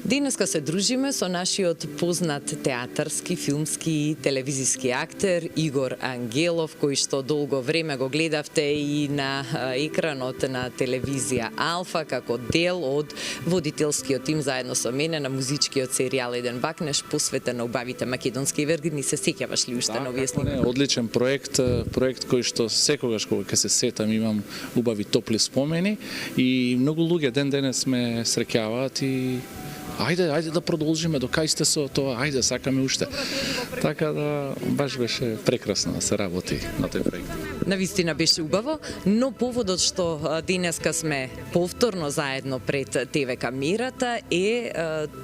Денеска се дружиме со нашиот познат театарски, филмски и телевизиски актер Игор Ангелов, кој што долго време го гледавте и на екранот на телевизија Алфа како дел од водителскиот тим заедно со мене на музичкиот серијал Еден бакнеш посветен на убавите македонски вергини. Се сеќаваш ли уште на овие снимки? Одличен проект кој што секогаш кога ќе се сетам имам убави топли спомени и многу луѓе ден денес ме среќаваат и ајде да продолжиме, до кај сте со тоа, ајде сакаме уште. Така да баш беше прекрасно да се работи на тој проект. Навистина беше убаво, но поводот што денеска сме повторно заедно пред ТВ камерата е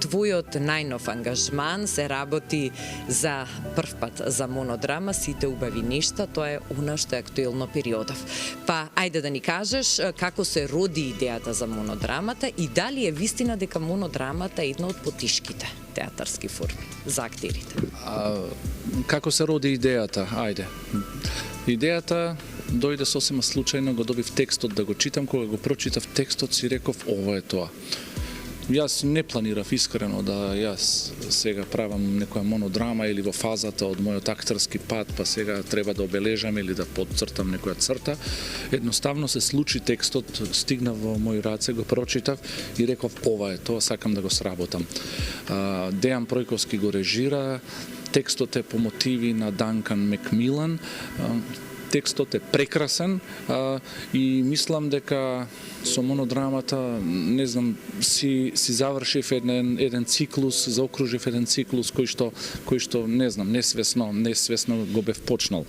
твојот најнов ангажман. Се работи за прв пат за монодрама Сите убави нешта, тоа е она што е актуелно периодов. Па ајде да ни кажеш како се роди идејата за монодрамата и дали е вистина дека монодрамата е една од потишките театарски форми за актерите. Како се роди идејата? Ајде. Идејата дојде сосема случајно, го добив текстот да го читам, кога го прочитав текстот си реков ова е тоа. Јас не планирав искрено да јас сега правам некоја монодрама или во фазата од мојот актерски пат, па сега треба да обележам или да подцртам некоја црта. Едноставно се случи текстот, стигна во мој раце, го прочитав и реков ова е тоа, сакам да го сработам. Дејан Пројковски го режира, текстот е по мотиви на Данкан Макмилан. Текстот е прекрасен и мислам дека со монодрамата, не знам, си завршив еден циклус, заокружив еден циклус кој што не знам, несвесно го бев почнал.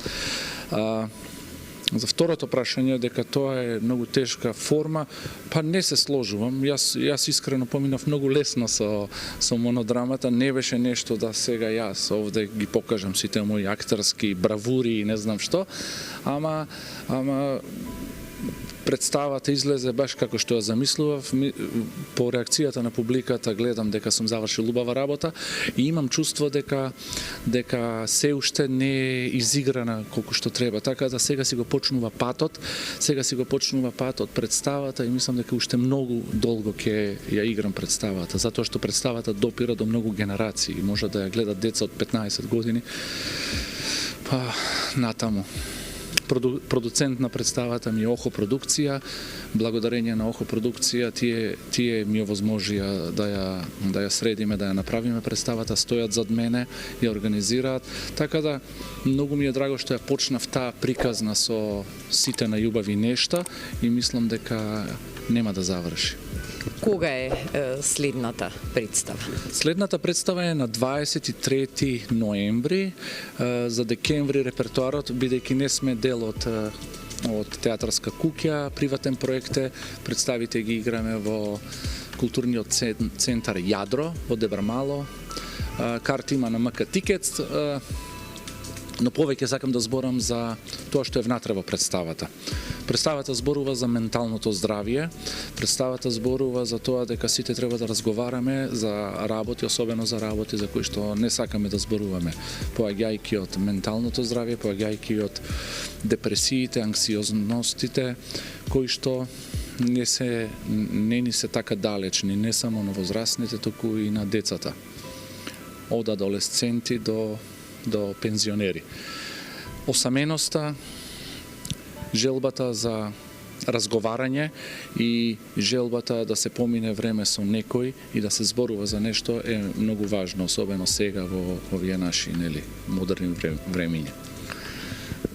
За второто прашање дека тоа е многу тешка форма, па не се сложувам. Јас искрено поминав многу лесно со монодрамата, не беше нешто да сега јас овде ги покажам сите мои актерски бравури и не знам што, ама представата излезе баш како што ја замислував. По реакцијата на публиката гледам дека сум завршил убава работа и имам чувство дека се уште не е изиграна колку што треба. Така да сега си го почнува патот, представата и мислам дека уште многу долго ќе ја играм представата, затоа што представата допира до многу генерации. Може да ја гледат деца од 15 години, па натаму. Продуцент на представата ми е Охо продукција. Благодарение на Охо продукција тие ми овозможија да ја средиме, да ја направиме представата, стојат зад мене, ја организираат. Така да многу ми е драго што ја почнав таа приказна со Сите на убави нешта и мислам дека нема да заврши. Кога е следната представа? Следната представа е на 23 ноември. За декември репертуарот, бидејќи не сме дел од театарска куќа, приватен проект е, представите ги играме во културниот центар Јадро во Дебрамало. Карти има на МК Тикет, но повеќе сакам да зборам за тоа што е внатре во представата. Представата зборува за менталното здравје, представата зборува за тоа дека сите треба да разговараме за работи, особено за работи за кои што не сакаме да зборуваме, поаѓајќи од менталното здравје, поаѓајќи од депресиите, анксиозностите, кои што не ни се така далечни, не само на возрастните, туку и на децата, од адолесценти до пензионери. Осаменоста, желбата за разговарање и желбата да се помине време со некој и да се зборува за нешто е многу важно, особено сега во овие наши модерни времиња.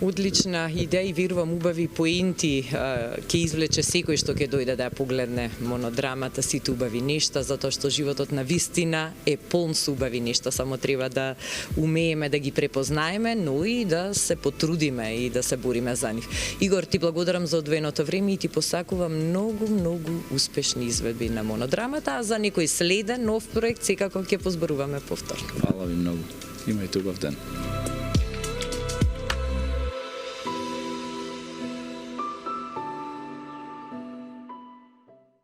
Одлична идеја и верувам убави поенти ќе извлече секој што ќе дојде да ја погледне монодрамата Сите убави нешта, затоа што животот на вистина е полн со убави нешта, само треба да умееме да ги препознаеме, но и да се потрудиме и да се бориме за нив. Игор, ти благодарам за одвоеното време и ти посакувам многу успешни изведби на монодрамата, а за некој следен нов проект секако ќе позборуваме повторно. Фала ви многу. Имајте убав ден.